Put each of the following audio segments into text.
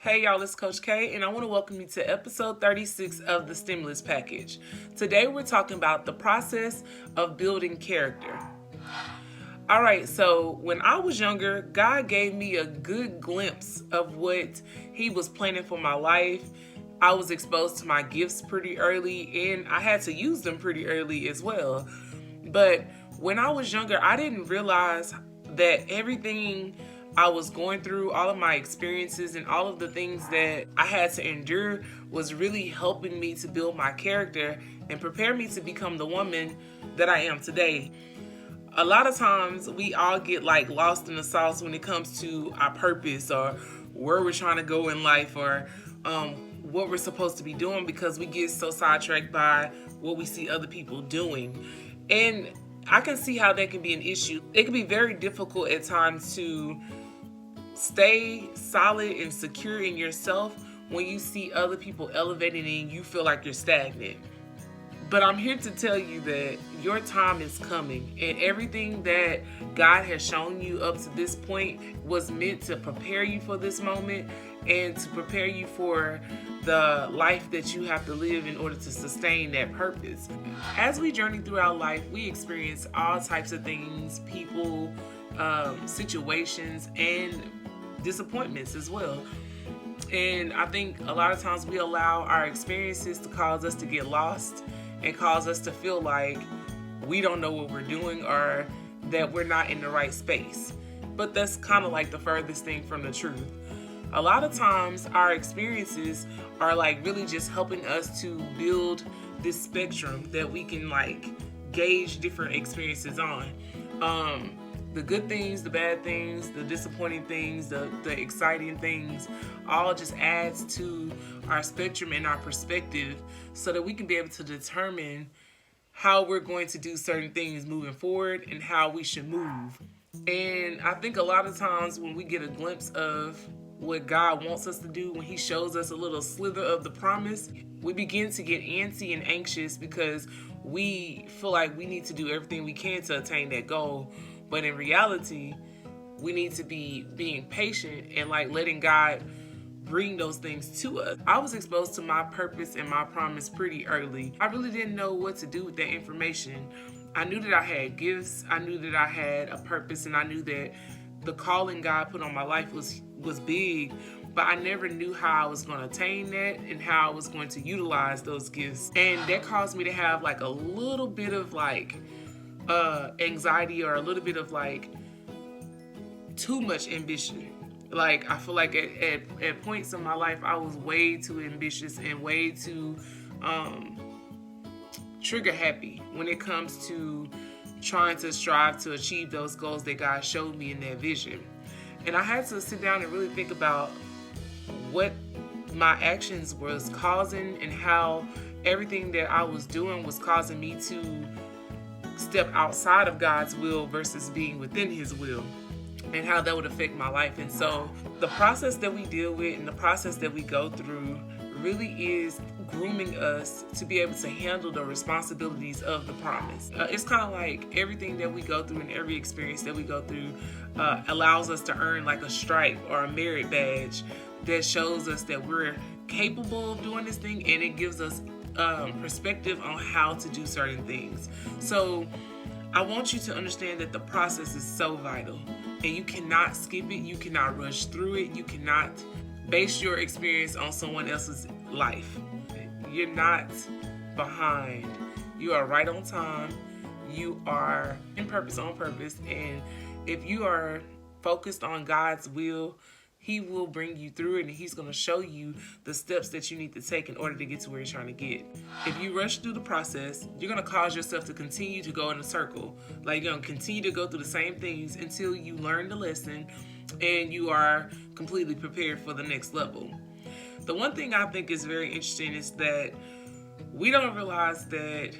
Hey y'all, it's Coach K, and I want to welcome you to episode 36 of the Stimulus Package. Today we're talking about the process of building character. All right, so when I was younger, God gave me a good glimpse of what He was planning for my life. I was exposed to my gifts pretty early, and I had to use them pretty early as well. But when I was younger, I didn't realize that everything I was going through, all of my experiences, and all of the things that I had to endure was really helping me to build my character and prepare me to become the woman that I am today. A lot of times we all get like lost in the sauce when it comes to our purpose or where we're trying to go in life or what we're supposed to be doing because we get so sidetracked by what we see other people doing. And I can see how that can be an issue. It can be very difficult at times to stay solid and secure in yourself when you see other people elevating and you feel like you're stagnant. But I'm here to tell you that your time is coming, and everything that God has shown you up to this point was meant to prepare you for this moment and to prepare you for the life that you have to live in order to sustain that purpose. As we journey through our life, we experience all types of things, people, situations, and disappointments as well. And I think a lot of times we allow our experiences to cause us to get lost and cause us to feel like we don't know what we're doing or that we're not in the right space. But that's kind of like the furthest thing from the truth. A lot of times our experiences are like really just helping us to build this spectrum that we can like gauge different experiences on. The good things, the bad things, the disappointing things, the exciting things, all just adds to our spectrum and our perspective so that we can be able to determine how we're going to do certain things moving forward and how we should move. And I think a lot of times when we get a glimpse of what God wants us to do, when He shows us a little slither of the promise, we begin to get antsy and anxious because we feel like we need to do everything we can to attain that goal. But in reality, we need to be being patient and like letting God bring those things to us. I was exposed to my purpose and my promise pretty early. I really didn't know what to do with that information. I knew that I had gifts, I knew that I had a purpose, and I knew that the calling God put on my life was big, but I never knew how I was going to attain that and how I was going to utilize those gifts. And that caused me to have like a little bit of like anxiety or a little bit of like too much ambition. Like I feel like at points in my life I was way too ambitious and way too trigger happy when it comes to trying to strive to achieve those goals that God showed me in that vision. And I had to sit down and really think about what my actions was causing and how everything that I was doing was causing me to step outside of God's will versus being within His will, and how that would affect my life. And so the process that we deal with and the process that we go through really is grooming us to be able to handle the responsibilities of the promise. It's kind of like everything that we go through and every experience that we go through allows us to earn like a stripe or a merit badge that shows us that we're capable of doing this thing, and it gives us perspective on how to do certain things. So I want you to understand that the process is so vital, and you cannot skip it, you cannot rush through it, you cannot base your experience on someone else's life. You're not behind. You are right on time. You are in purpose on purpose, and if you are focused on God's will, He will bring you through it, and He's going to show you the steps that you need to take in order to get to where you're trying to get. If you rush through the process, you're going to cause yourself to continue to go in a circle. Like you're going to continue to go through the same things until you learn the lesson and you are completely prepared for the next level. The one thing I think is very interesting is that we don't realize that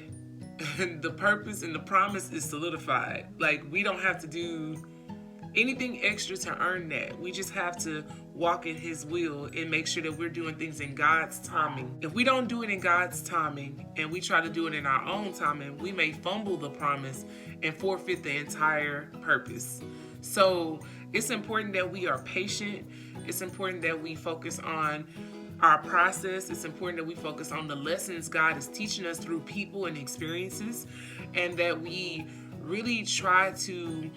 the purpose and the promise is solidified. Like we don't have to do anything extra to earn that. We just have to walk in His will and make sure that we're doing things in God's timing. If we don't do it in God's timing and we try to do it in our own timing, we may fumble the promise and forfeit the entire purpose. So It's important that we are patient. It's important that we focus on our process. It's important that we focus on the lessons God is teaching us through people and experiences, and that we really try to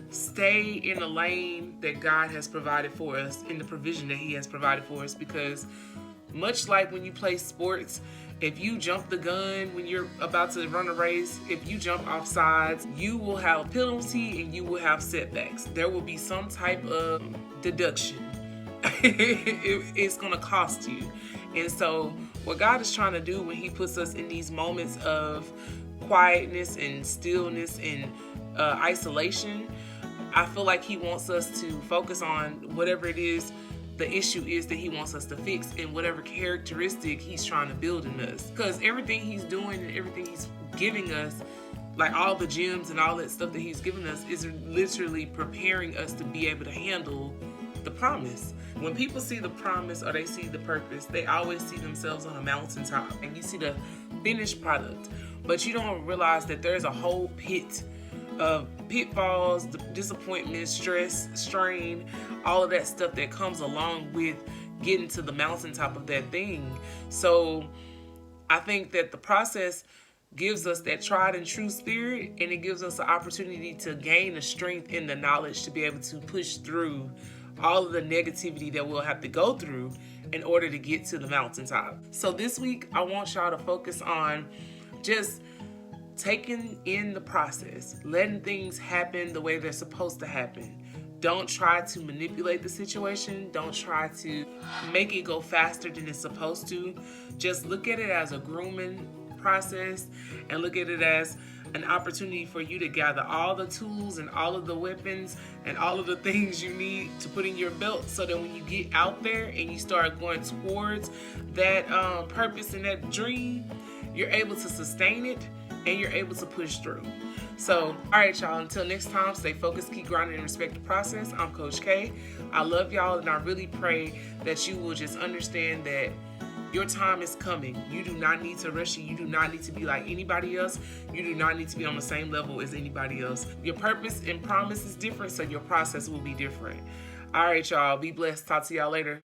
stay in the lane that God has provided for us, in the provision that He has provided for us. Because much like when you play sports, if you jump the gun when you're about to run a race, if you jump off sides, you will have penalty and you will have setbacks. There will be some type of deduction. It's going to cost you. And so what God is trying to do when He puts us in these moments of quietness and stillness and isolation, I feel like He wants us to focus on whatever it is the issue is that He wants us to fix, and whatever characteristic He's trying to build in us. Because everything He's doing and everything He's giving us, like all the gems and all that stuff that He's giving us, is literally preparing us to be able to handle the promise. When people see the promise or they see the purpose, they always see themselves on a mountaintop and you see the finished product. But you don't realize that there's a whole pit of pitfalls, disappointment, stress, strain, all of that stuff that comes along with getting to the mountaintop of that thing. So I think that the process gives us that tried and true spirit, and it gives us the opportunity to gain the strength and the knowledge to be able to push through all of the negativity that we'll have to go through in order to get to the mountaintop. So this week, I want y'all to focus on just taking in the process, letting things happen the way they're supposed to happen. Don't try to manipulate the situation. Don't try to make it go faster than it's supposed to. Just look at it as a grooming process and look at it as an opportunity for you to gather all the tools and all of the weapons and all of the things you need to put in your belt, so that when you get out there and you start going towards that purpose and that dream, you're able to sustain it and you're able to push through. So, all right, y'all, until next time, stay focused, keep grinding, and respect the process. I'm Coach K. I love y'all, and I really pray that you will just understand that your time is coming. You do not need to rush it. You do not need to be like anybody else. You do not need to be on the same level as anybody else. Your purpose and promise is different, so your process will be different. All right, y'all, be blessed. Talk to y'all later.